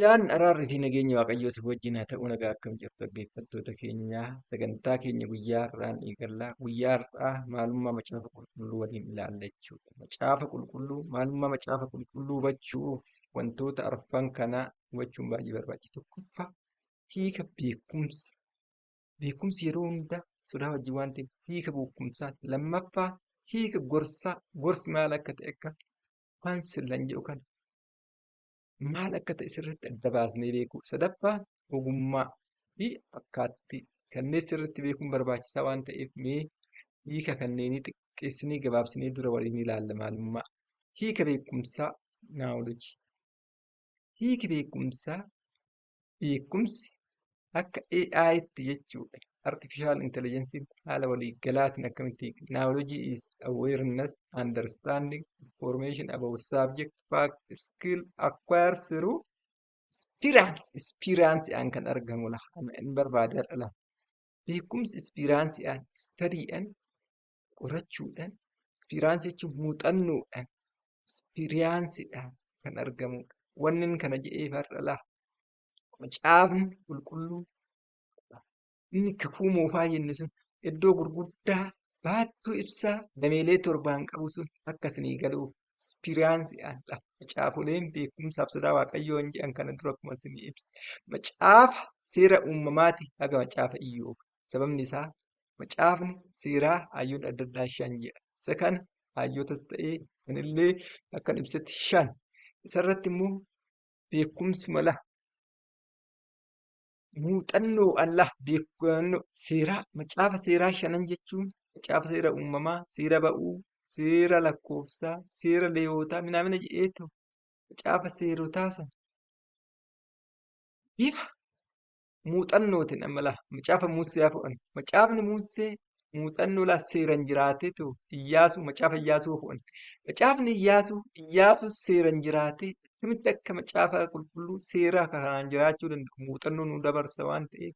Yaan araarri fi nageenya Waaqayyoo si wajjin haa ta'u nagaa akkam jirtu dhaggeeffattoota keenyaa sagantaa keenya guyyaa har'aan eegallaa guyyaa har'aa maalummaa macaafa qulqulluu waliin ilaalla jechuudha. Macaafa qulqulluu maalummaa macaafa qulqulluu hubachuuf wantoota arfan kanaa hubachuun baay'ee barbaachisaa. Tokkoffaa hiika beekumsa. Beekumsi yeroo hundaa sodaa wajjin waan ta'eef hiika beekumsaati. Lammaffaa hiika gorsaa. Gorsi maal akka ta'e akka waan sillan jedhu kana. Maal akka ta'e sirriitti adda baasnee beekuu. Sadaffaan ogummaa fi fakkaattii kanneen sirriitti beekuun barbaachisaa waan ta'eef mee hiika kanneenii xiqqeessinee gabaabsinee dura waliin ilaalla maalummaa. Hiika beekumsaa naawolojii. Hiiki beekumsaa beekumsi akka AI'tti jechuudha. Artificial Intelligence haala waliigalaatiin akkamitti knowledge is awareness, understanding, information about subject, fact, skill acquired through experience. Experience'aan kan argamudha. Hin barbaadadha. Beekumsi experience'aan, study'aan, qorachuudhaan, experience jechuun muuxannoodhaan, experience'aan kan argamudha. Wanni kana jedheef har'a macaafni qulqulluu inni kakuu moofaa jennu sun iddoo gurguddaa baattuu ibsaa dameelee torbaan qabu sun akkasinii galuuf ispiriyaansiidhaan macaafoleen beekumsaaf sodaa waaqayyoon jedhan kana dura akkuma isinii ibsa. Macaafa seera uumamaati haga macaafa Iyyoob. Sababni isaa macaafni seeraa hayyoota adda addaa 5 jedha. Isa kana hayyootas ta'ee kanillee akkan ibsatti 5. Isarratti immoo beekumsi mala muuxannoo Allah beekannoo seeraa macaafa seeraa 5 jechuun macaafa seera uumamaa, seera ba'uu, seera lakkoofsaa, seera leewwotaa minaamina jedheetu macaafa seerotaa sana bifa muuxannootiin amala macaafa Musee fu'an. Macaafni Musee muuxannoo seeran jiraateetu Iyyaasuu macaafa Iyyaasuu fu'an. Macaafni Iyyaasuu seeran jiraatee akkamitti akka macaafa qulqulluu seera kanaan jiraachuu danda'u muuxannoo nu dabarsa waan ta'eef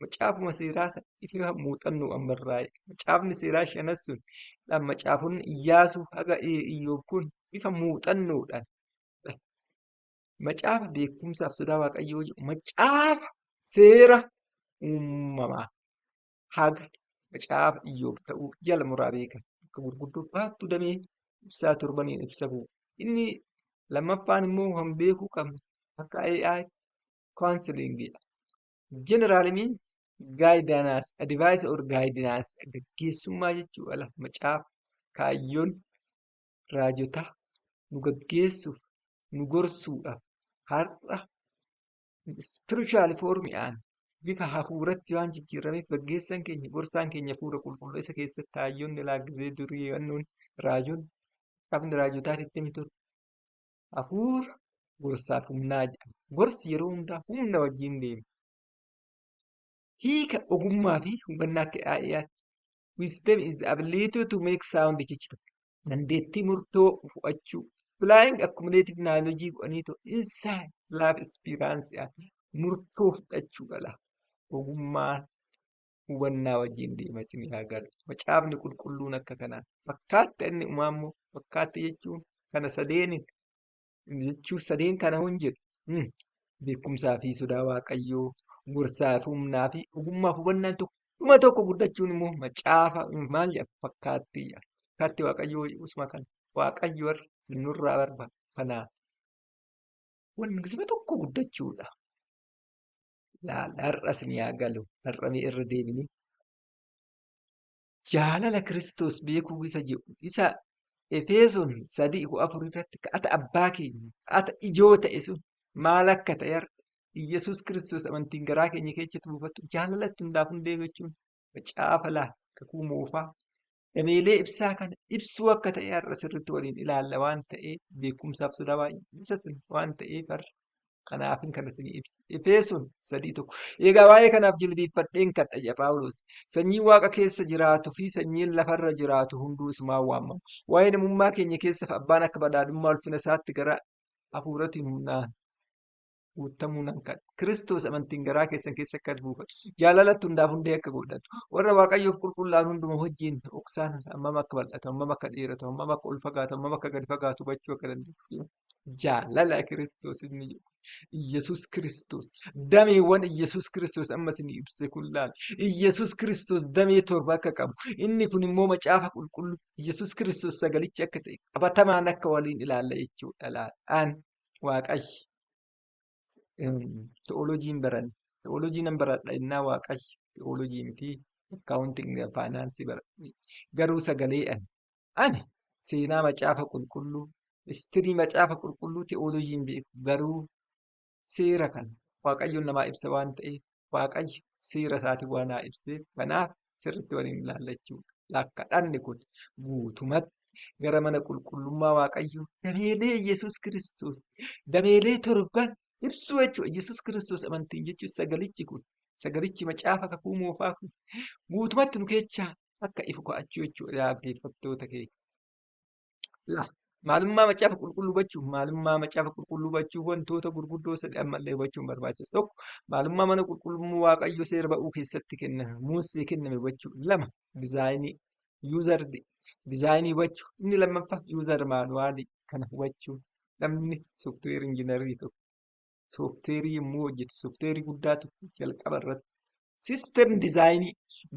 macaafuma seeraa sana ifa muuxannoodhaan barraa'e. Macaafni seeraa 5 sun macaafonni Iyyaasuu haga Iyyoob kun bifa muuxannoodhaan macaafa beekumsaaf sodaa waaqayyoo jedhu macaafa seera uumamaa haga macaafa Iyyoob ta'uu jala muraa beekan akka gurguddoo baattuu damee ibsaa torbaniin ibsa bu'u. Inni lammaffaan immoo kan beekuu qabnu akka AI counselingidha. General means guidance, advice or guidance gaggeessummaa jechuudha. Macaafa kaayyoon raajotaa nu gaggeessuuf nu gorsuudhaaf har'a spiritual formiidhaan bifa hafuuratti waan jijjiirameef gaggeessan keenya gorsaan keenya hafuura qulqulluu isa keessatti hayyoonni laagdee durii wannoon raajoon qabni raajotaatitti mitu hafuura gorsaaf humnaa jedhama. Gorsi yeroo hundaa humna wajjin deema. Hiika ogummaa fi hubannaa akka AI'aatti. Wisdom is the ability to make sound jechuudha. Dandeettii murtoo fudhachuu. Applying accumulative knowledge godhanii inside life experience murtoo fudhachuudha. Ogummaan hubannaa wajjin deema isin haa galu. Macaafni qulqulluun akka kanaa. Fakkaatti inni uumammoo fakkaatti jechuun kana sadeeniin jechuun sadeen kana hin jedhu. Beekumsaa fi sodaa waaqayyoo, gorsaa fi humnaa fi ogummaa fi hubannaan dhuma tokko guddachuun immoo macaafa maal jedhama fakkaattii jedhama. Fakkaattii waaqayyoo usuma kana waaqayyo warra nurraa barbaada. Kanaaf wanni gisa tokko guddachuudha. Har'as ni haa galu. Har'a mee irra deebinee jaalala Kiristoos beekuu isa jedhu isa Efesoon 3:4 irratti kadhata abbaa keenya kadhata ijoo ta'e sun maal akka ta'e har'a Iyyasuus Kiristoos amantiin garaa keenya keessatti buufattu jaalalatti hundaaf hundee jechuun macaafa kakuu moofaa dameelee ibsaa kana ibsuu akka ta'e har'a sirriitti waliin ilaalla waan ta'eef beekumsaaf sodaa baay'ee waan ta'eef har'a kanaafin kan isin ibsa. Efesoon 3:1. Egaa waa'ee kanaaf jilbiiffadheen kadha jedha Phaawulos. Sanyiin waaqa keessa jiraatuu fi sanyiin lafarra jiraatu hunduu isumaan waamamu. Waa'ee namummaa keenya keessaaf abbaan akka badhaadhummaa ulfina isaatti gara hafuuratiin humnaan guutamuu nan kadha. Kiristoos amantiin garaa keessan keessa akka buufatu. Jaalalatti hundaaf hundee akka godhatu. Warra waaqayyoof qulqullaa'an hunduma wajjin dhoksaan hammam akka bal'atu, hammam akka dheeratu, hammam akka ol fagaatu, hammam akka gadi fagaatu hubachuu akka danda'u. Jaalala Kiristoos inni jedhu. Iyyasuus Kiristoos dameewwan Iyyasuus Kiristoos amma isin ibse kun laal Iyyasuus Kiristoos damee torba akka qabu inni kun immoo macaafa qulqulluu Iyyasuus Kiristoos sagalichi akka ta'e qabatamaan akka waliin ilaalla jechuudha laal aan waaqayyo te'ooloojiin baran te'ooloojiin baradha innaa waaqayyo te'ooloojii miti akkaawuntiin faayinaansii baradha garuu sagalee ani seenaa macaafa qulqulluu istirii macaafa qulqulluu te'ooloojiin beeku garuu seera kana waaqayyoon namaa ibsa waan ta'eef waaqayyo seera isaatii waan naa ibseef kanaaf sirriitti waliin ilaalla jechuudha. Lakkadhanni kun guutumatti gara mana qulqullummaa waaqayyoo dameelee Yesuus Kiristoos dameelee torban ibsu jechuudha. Yesuus Kiristoos amantiin jechuun sagalichi kun sagalichi macaafa kakuu moofaa kun guutumatti nu keessaa akka ifu ka'achuu jechuudha dhaggeeffattoota keenya. Maalummaa macaafa qulqulluu hubachuuf maalummaa macaafa qulqulluu hubachuuf wantoota gurguddoo sadii ammallee hubachuun barbaachisaa. Tokko maalummaa mana qulqullummaa waaqayyo seera ba'uu keessatti kenname Musee kenname hubachuu. Lama dizaayinii yuuzar dizaayinii hubachuu. Inni lammaffaa yuuzar maanuwaalii kana hubachuu. Namni sooftiweer injiinarii tokko sooftiweerii yommuu hojjetu sooftiweerii guddaa tokko jalqaba irratti siistem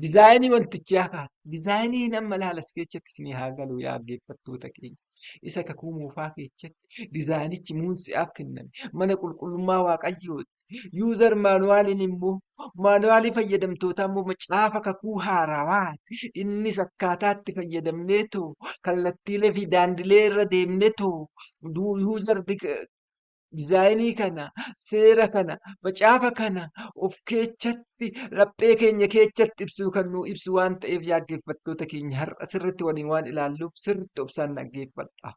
dizaayinii wantichaa kaasa. Dizaayinii nama laalas keessatti isin haa galu yaa dhaggeeffattoota keenya. Isa kakuu moofaa keessatti dizaayinichi Museef kenname mana qulqullummaa waaqayyooti. Yuuzar maanuwaaliin immoo maanuwaalii fayyadamtootaa immoo macaafa kakuu haarawaa innis akkaataatti fayyadamneetoo kallattiilee fi daandilee irra deemneetoo yuuzar dizaayinii kana seera kana macaafa kana of keessatti laphee keenya keessatti ibsu kan nu ibsu waan ta'eef yaa dhaggeeffattoota keenya har'a sirriitti waliin waan ilaalluuf sirriitti obsaan dhaggeeffadha.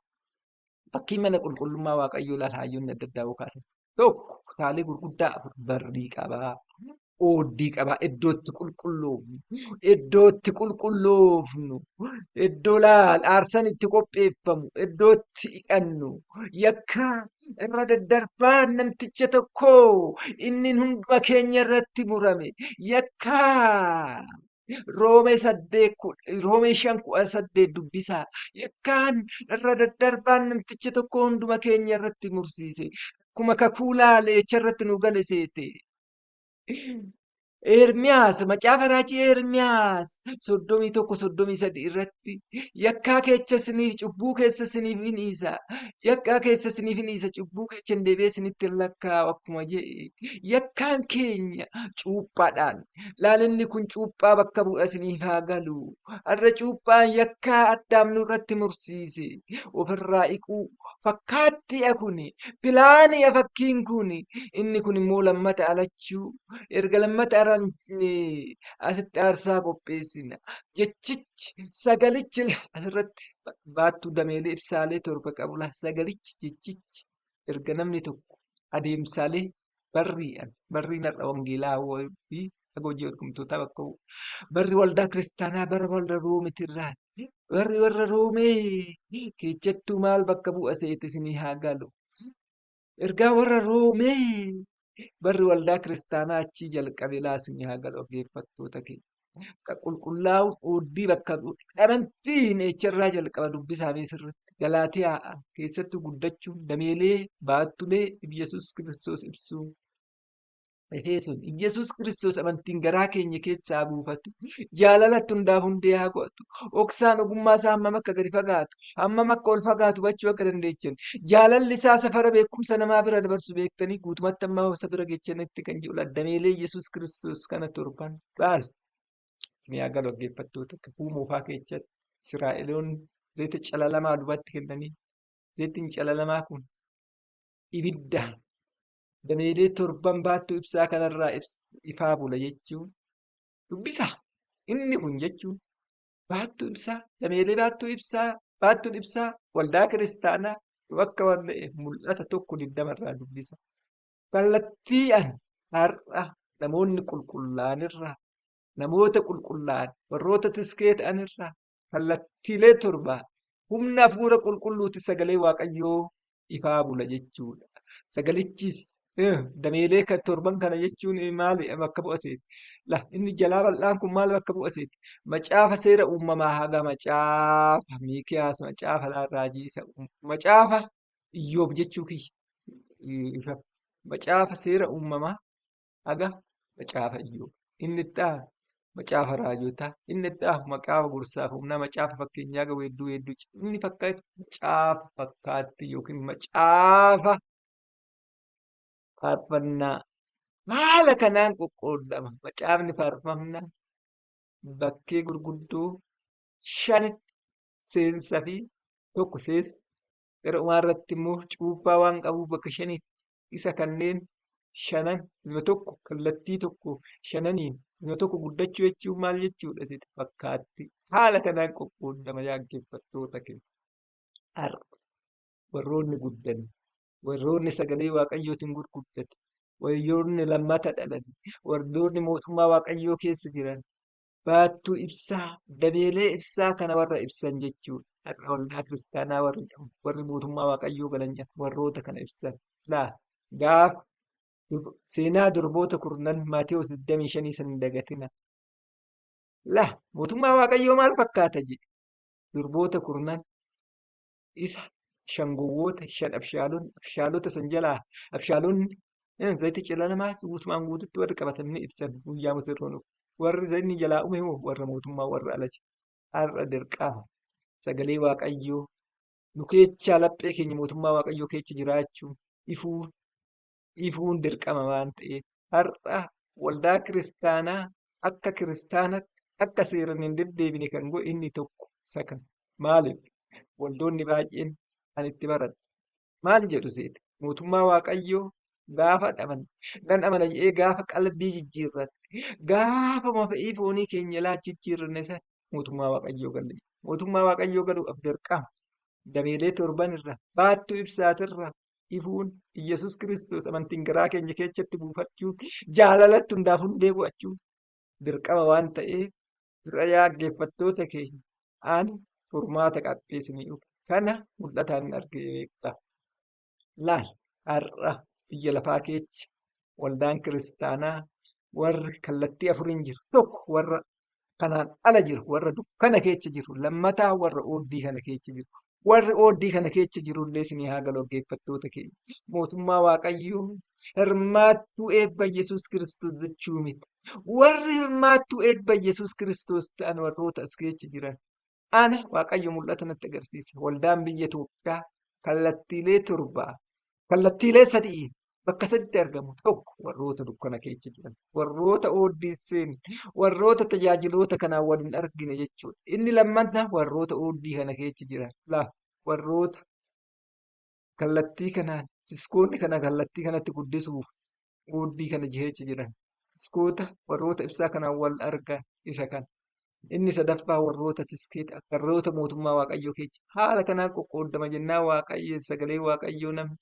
Fakkii mana qulqullummaa waaqayyoo laal hayyoonni adda addaa kaasan. Tokko kutaalee gurguddaa afur barrii qabaa. Ooddii qabaa iddootti qulqulloofnu iddoo laal aarsan itti qopheeffamu iddootti dhiqannu yakka irra daddarbaa namticha tokko inni hunduma keenya irratti murame yakka Roomee 5:8 dubbisaa yakkaan irra daddarbaan namticha tokko hunduma keenya irratti mursiise akkuma kakuu laalee irratti nu gale seete. Ermiyaas macaafa raajii Ermiyaas 31:33 irratti yakkaa keessa isiniif cubbuu keessa isiniif hin dhiisa yakkaa keessa isiniif hin dhiisa cubbuu keessa hin deebi'ee isinitti hin lakkaa'u akkuma jedhe yakkaan keenya cuuphaadhaan laalinni kun cuuphaa bakka bu'a isiniif haa galu har'a cuuphaan yakkaa addaam nurratti mursiise ofirraa dhiquu fakkaattiidha kun pilaaniidha fakkiin kun inni kun immoo lammata alachuu erga lammata asitti aarsaa qopheessina jechichi sagalichi asirratti baattuu dameelee ibsaalee torba qabula sagalichi jechichi erga namni tokko adeemsaalee barriin har'a wangeelaa fi hojii hodhumtootaa bakka bu'u barri waldaa kiristaanaa bara waldaa roomitirraa barri warra roomee keessattuu maal bakka bu'a seete isinii haa galu ergaa warra roomee. Barri waldaa kiristaanaa achii jalqabe laasinii haa galu dhaggeeffattoota keenya. Qulqullaa'uun ooddii bakka amantiin echarraa jalqaba dubbisaamee sirriitti Galaatiyaa keessatti guddachuun dameelee baattulee Iyyasuus Kiristoos ibsuun Efesoon Iyyasuus Kiristoos amantiin garaa keenya keessaa buufatu jaalalatti hundaaf hundee haa godhatu oksaan ogummaa isaa hammam akka gadi fagaatu hammam akka ol fagaatu hubachuu akka dandeechan jaalalli isaa safara beekumsa namaa bira dabarsu beektanii guutumatti amma hosa bira geechanitti kan jedhu dameelee Iyyasuus Kiristoos kana torban baal isin haa galu dhaggeeffattoota kakuu moofaa keessatti Israa'eloonni zayita calalamaa lubatti kennanii zayitiin calalamaa kun ibiddaan dameelee torban baattuu ibsaa kanarraa ifaa bula jechuun dubbisa inni kun jechuun baattuu ibsaa dameelee baattuun ibsaa waldaa kiristaanaa bakka waan ta'eef mul'ata tokko 20 dubbisa. Kallattiidhaan har'a namoonni qulqullaa'anirraa namoota qulqullaa'an warroota tiskee ta'anirraa kallattiilee torbaa humna hafuura qulqulluuti sagalee waaqayyoo ifaa bula jechuudha. Sagalichis dameelee torban kana jechuun maali bakka bu'aseeti? Inni jalaa bal'aan kun maal bakka bu'aseeti? Macaafa seera uumamaa haga macaafa Miikiyaas, macaafa raajii isa macaafa Iyyoob jechuu kiyya. macaafa seera uumamaa haga macaafa iyyuu. Inni itti aanu macaafa raajotaa, inni itti aanu macaafa gorsaaf humnaa, macaafa fakkeenyaa haga weedduu weedduu. Inni macaafa fakkaattii yookiin macaafa faarfannaa. Haala kanaan qoqqoodama. Macaafni faarfannaa bakkee gurguddoo shanitti seensaa fi tokko seessa. Gara dhumaarratti immoo cuuffaa waan qabuuf bakka shanitti isa kanneen shanan isa tokko kallattii tokko shananiin isa tokko guddachuu jechuun maal jechuudha sitti fakkaatti. Haala kanaan qoqqoodama dhaggeeffattoota keenya. Har'a warroonni guddan, warroonni sagalee waaqayyootiin gurguddate, warroonni lammata dhalan, warroonni mootummaa waaqayyoo keessa jiran, baattuu ibsaa, dameelee ibsaa kana warra ibsan jechuudha. Har'a waldaa kiristaanaa warri mootummaa waaqayyoo galan warroota kana ibsan. Gaafa seenaa durboota kurnan Maatewos 25 san hin dagatina. Mootummaa waaqayyoo maal fakkaata jedhe? Durboota kurnan isa shan gowwoota, shan abshaalota san jalaa abshaalonni zayitii cilalamaa guutumaan guututti warri qabatanii ibsan guyyaa misirroon warri zayitni jalaa uume warra mootummaa warra alaati. Har'a dirqama sagalee waaqayyoo nu keechaa laphee keenya mootummaa waaqayyoo keessa jiraachuun ifuun dirqama waan ta'eef har'a waldaa kiristaanaa akka kiristaanatti akka seeraan hin deddeebine kan godhe inni tokko isa kana. Maaliif waldoonni baay'een kan itti baran maal jedhu seete mootummaa waaqayyoo gaafa dhaban nan amana jedhee gaafa qalbii jijjiirratti gaafa mafa'ii foonii keenya laachi jijjiirranne sana mootummaa waaqayyoo galle. Mootummaa waaqayyoo galuudhaaf dirqama dameelee torban irra baattuu ibsaatirra ifuun Iyyasuus Kiristoos amantiin garaa keenya keessatti buufachuun jaalalatti hundaaf hundee godhachuun dirqama waan ta'eef irra dhaggeeffattoota keenya ani furmaata qapheessinii kana mul'ataan argee beekta. Har'a biyya lafaa keessa waldaan kiristaanaa warri kallattii afuriin jiru tokko warra kanaan ala jiru warra dukkana keessa jiru lammataa warra ooddii kana keessa jiru. Warri ooddii kana keessa jirullee isinii haa galu dhaggeeffattoota keenya. Mootummaa waaqayyoo hirmaattuu eebba Yesuus Kiristoos jechuu miti. Warri hirmaattuu eebba Yesuus Kiristoos ta'an warroota as keessa jiran. Ana waaqayyo mul'ata natti agarsiise. Waldaan biyya Itoophiyaa kallattiilee torbaa, kallattiilee sadi'iin bakka sadiitti argamu tokko warroota dukkana keessa jiran, warroota ooddiin warroota tajaajiloota kanaan waliin argine jechuudha. Inni lammataa warroota ooddii kana keessa jiran. Warroota kallattii kanaan diskoonni kana kallattii kanatti guddisuuf ooddii kana keessa jiran. Diskoota warroota ibsaa kanaan wal argan isa kana. Inni sadaffaa warroota tiskeeta warroota mootummaa waaqayyoo keessa haala kanaan qoqqoodama jennaan waaqayyo sagalee waaqayyoo namni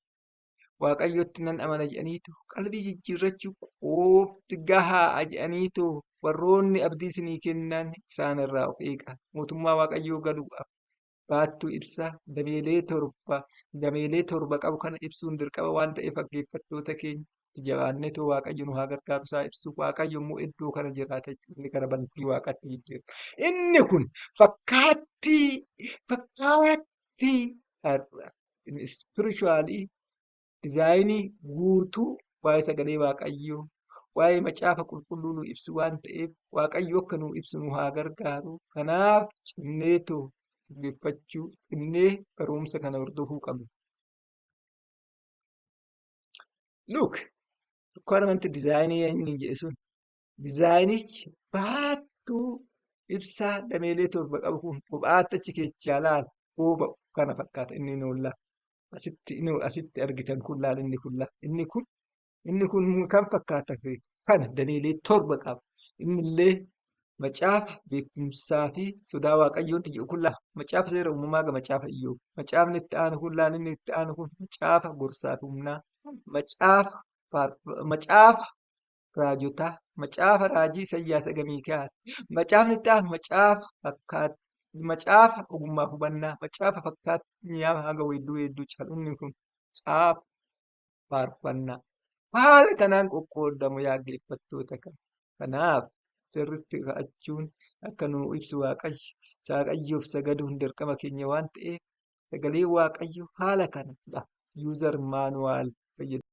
waaqayyotti nan amana jedhaniitu qalbii jijjiirrachuu qofti gahaa jedhaniitu warroonni abdii isinii kennan isaan irraa of eegaa. Mootummaa waaqayyoo galuudhaaf baattuu ibsaa dameelee torba qabu kana ibsuun dirqama waan ta'eef dhaggeeffattoota keenya jabaanneetu waaqayyo nu haa gargaaru isaa ibsu. Waaqayyo immoo iddoo kana jiraata jechuudha. Inni gara bantii waaqatti jijjiira. Inni kun fakkaattii spirituaalii dizaayinii guutuu waa'ee sagalee waaqayyoo waa'ee macaafa qulqulluu nu ibsu waan ta'eef waaqayyo akka nu ibsu nu haa gargaaru. Kanaaf cinneetoo dhaggeeffachuu cinnee barumsa kana hordofuu qabna. Requirement dizaayinii inni jedhe sun dizaayinichi baattuu ibsaa dameelee torba qabu kun kophaatti achi keessaa laala booba'u kana fakkaata inni nuullaa asitti argitan kun laala inni kun kan fakkaata kana dameelee torba qaba innillee macaafa beekumsaa fi sodaa waaqayyoon jedhu kun laala macaafa seera uumamaa ga macaafa iyyoob macaafni itti aanu kun laala inni itti aanu kun macaafa gorsaa fi humnaa macaafa raajotaa, macaafa raajii Isaayyaas haga Miikiyaas, macaafni itti aanu macaafa ogummaa hubannaa, macaafa fakkeenyaa haga weedduu caalunni kun macaafa faarfannaa. Haala kanaan qoqqoodamu yaa dhaggeeffattoota kana. Kanaaf sirriitti ka'achuun akka nu ibsu waaqayyoof sagaduun dirqama keenya waan ta'eef sagalee waaqayyoo haala kanadha. Yuuzar maanuwaal fayyadamu.